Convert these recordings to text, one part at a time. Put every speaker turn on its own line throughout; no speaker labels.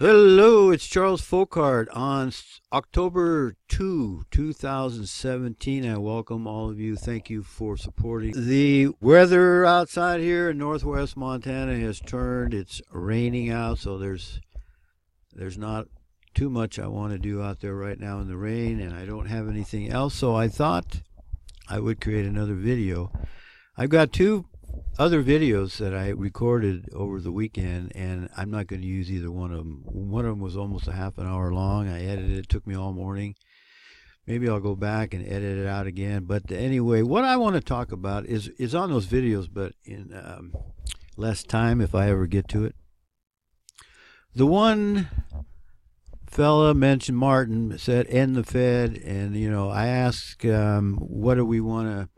Hello, it's Charles Folkart on October 2, 2017. I welcome all of you. Thank you for supporting. The weather outside here in northwest Montana has turned. It's raining out, so there's not too much I want to do out there right now in the rain, and I don't have anything else, so I thought I would create another video. I've got two other videos that I recorded over the weekend, and I'm not going to use either one of them. One of them was almost a half an hour long. I edited it. It took me all morning. Maybe I'll go back and edit it out again. But anyway, what I want to talk about is on those videos, but in less time if I ever get to it. The one fella mentioned, Martin, said end the Fed, and I asked what do we want to,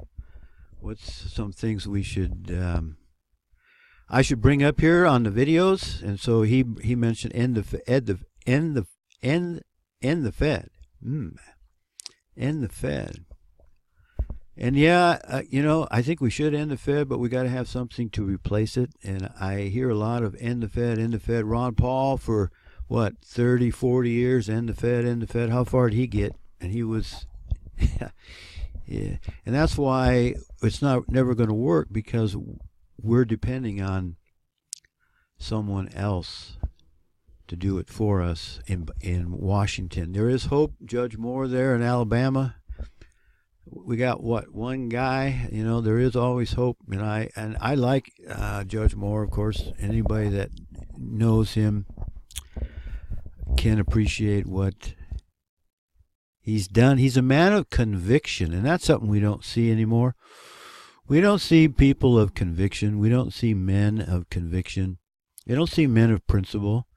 what's some things we should I should bring up here on the videos, and so he mentioned end the Fed, end the Fed, end the Fed, and yeah, I think we should end the Fed, but we got to have something to replace it. And I hear a lot of end the Fed, end the Fed. Ron Paul for what 30, 40 years, end the Fed, end the Fed. How far did he get? And he was. Yeah, and that's why it's never going to work, because we're depending on someone else to do it for us in Washington. There is hope. Judge Moore there in Alabama. We got one guy. There is always hope, and I like Judge Moore, of course. Anybody that knows him can appreciate what he's done. He's a man of conviction, and that's something we don't see anymore. We don't see people of conviction. We don't see men of conviction. We don't see men of principle.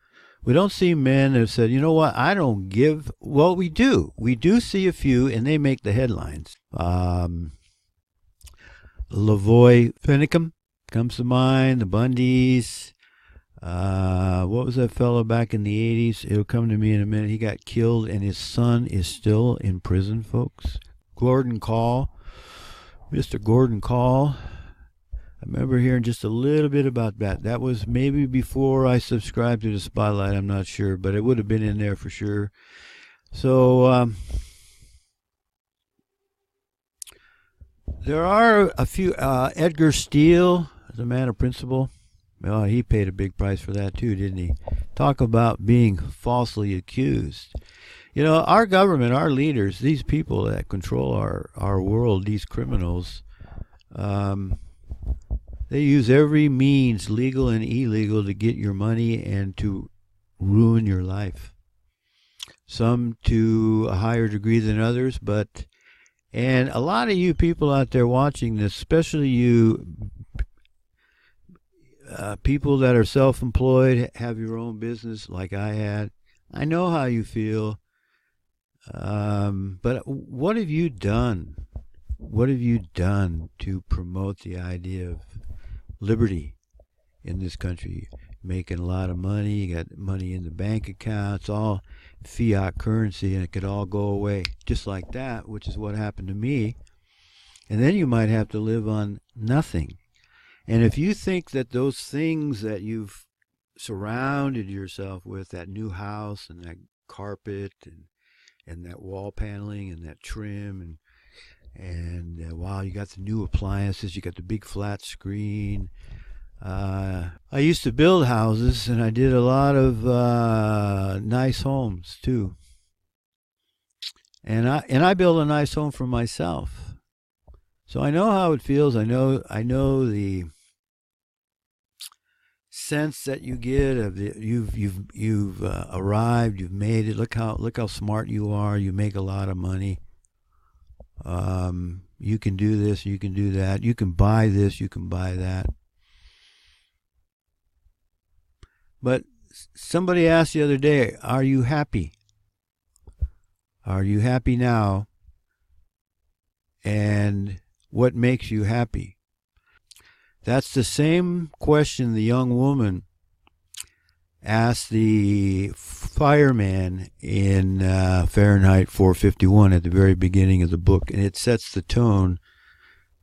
We don't see men that have said, you know what, I don't give. Well, we do. We do see a few, and they make the headlines. Lavoy Finicum comes to mind, the Bundys. What was that fellow back in the 80s? It'll come to me in a minute. He got killed, and his son is still in prison, folks. Gordon Call. Mr. Gordon Call. I remember hearing just a little bit about that. That was maybe before I subscribed to the Spotlight. I'm not sure, but it would have been in there for sure. So, there are a few. Edgar Steele is a man of principle. Well, he paid a big price for that too, didn't he? Talk about being falsely accused. Our government, our leaders, these people that control our world, these criminals, they use every means, legal and illegal, to get your money and to ruin your life. Some to a higher degree than others, and a lot of you people out there watching this, especially you people that are self-employed, have your own business like I had, I know how you feel. But what have you done? What have you done to promote the idea of liberty in this country? Making a lot of money, you got money in the bank account, it's all fiat currency, and it could all go away just like that, which is what happened to me. And then you might have to live on nothing. And if you think that those things that you've surrounded yourself with, that new house and that carpet and that wall paneling and that trim and wow, you got the new appliances, you got the big flat screen. I used to build houses, and I did a lot of nice homes too. And I built a nice home for myself. So I know how it feels. I know the sense that you get of you've arrived, you've made it. Look how smart you are. You make a lot of money. You can do this, you can do that. You can buy this, you can buy that. But somebody asked the other day, are you happy? Are you happy now? And what makes you happy? That's the same question the young woman asked the fireman in Fahrenheit 451 at the very beginning of the book. And it sets the tone,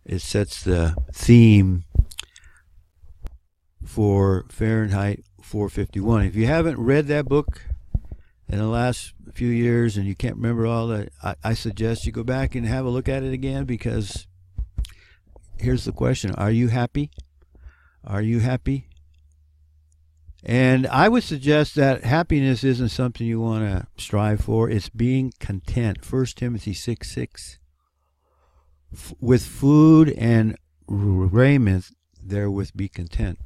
it sets the theme for Fahrenheit 451. If you haven't read that book in the last few years and you can't remember all that, I suggest you go back and have a look at it again, because here's the question: are you happy? Are you happy? And I would suggest that happiness isn't something you want to strive for. It's being content. 1 Timothy 6:6. With food and raiment, therewith be content.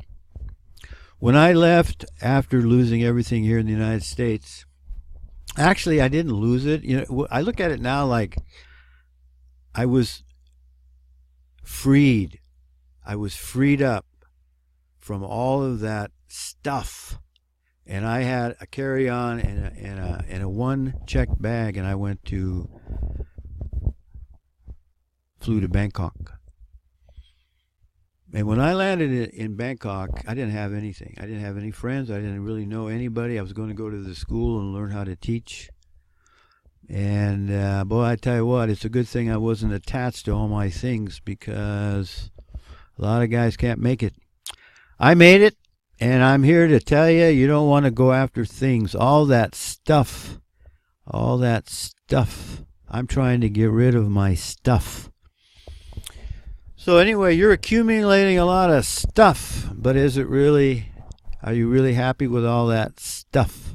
When I left after losing everything here in the United States, actually I didn't lose it. You know, I look at it now like I was freed. I was freed up from all of that stuff, and I had a carry-on and a one-checked bag, and I flew to Bangkok. And when I landed in Bangkok, I didn't have anything. I didn't have any friends. I didn't really know anybody. I was going to go to the school and learn how to teach. And boy, I tell you what, it's a good thing I wasn't attached to all my things, because a lot of guys can't make it. I made it, and I'm here to tell you, you don't want to go after things. All that stuff. I'm trying to get rid of my stuff. So anyway, you're accumulating a lot of stuff, but are you really happy with all that stuff?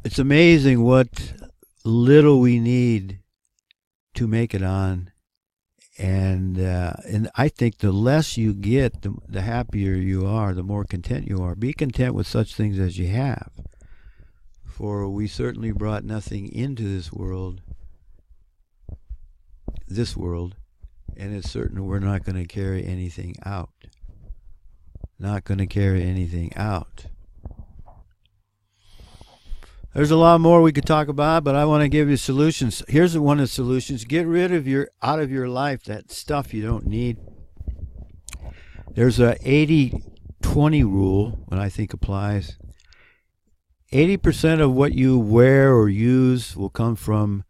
It's amazing what little we need to make it on. And I think the less you get, the happier you are, the more content you are. Be content with such things as you have. For we certainly brought nothing into this world, and it's certain we're not going to carry anything out. Not going to carry anything out. There's a lot more we could talk about, but I want to give you solutions. Here's one of the solutions. Get rid of out of your life that stuff you don't need. There's a 80-20 rule, what I think applies. 80% of what you wear or use will come from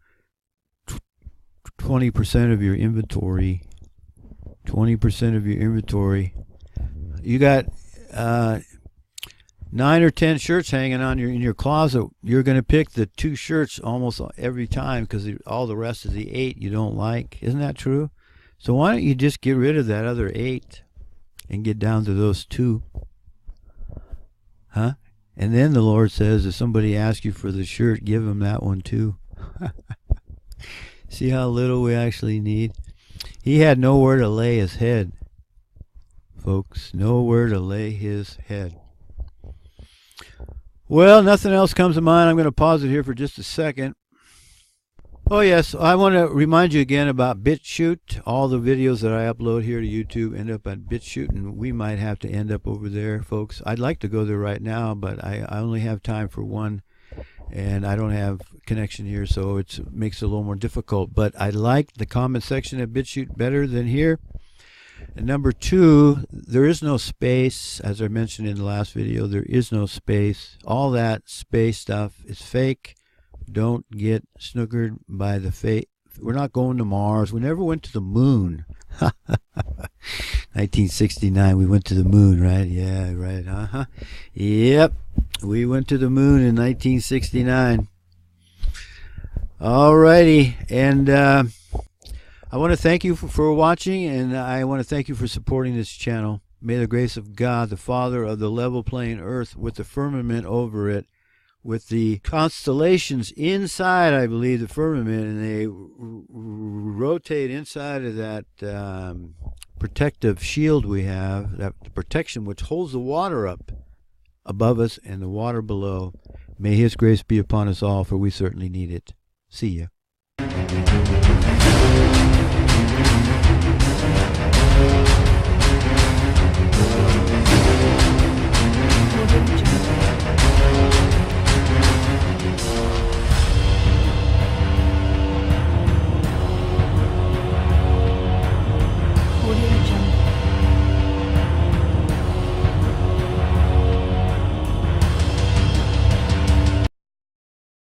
20% of your inventory. 20% of your inventory. You got 9 or 10 shirts hanging on in your closet. You're going to pick the 2 shirts almost every time, because all the rest of the 8 you don't like. Isn't that true? So why don't you just get rid of that other 8 and get down to those 2? Huh? And then the Lord says, if somebody asks you for the shirt, give them that one too. See how little we actually need? He had nowhere to lay his head, folks. Nowhere to lay his head. Well, nothing else comes to mind. I'm going to pause it here for just a second. Oh yes, I want to remind you again about BitChute. All the videos that I upload here to YouTube end up on BitChute, and we might have to end up over there, folks. I'd like to go there right now, but I only have time for one, and I don't have connection here, so it makes it a little more difficult. But I like the comment section at BitChute better than here. And number 2, there is no space. As I mentioned in the last video, there is no space. All that space stuff is fake. Don't get snookered by the fate. We're not going to Mars. We never went to the moon. 1969, we went to the moon, right? Yeah, right. Yep, we went to the moon in 1969. Alrighty, and I want to thank you for watching, and I want to thank you for supporting this channel. May the grace of God, the Father of the level playing earth with the firmament over it, with the constellations inside, I believe, the firmament, and they rotate inside of that protective shield we have, that protection which holds the water up above us and the water below. May His grace be upon us all, for we certainly need it. See ya.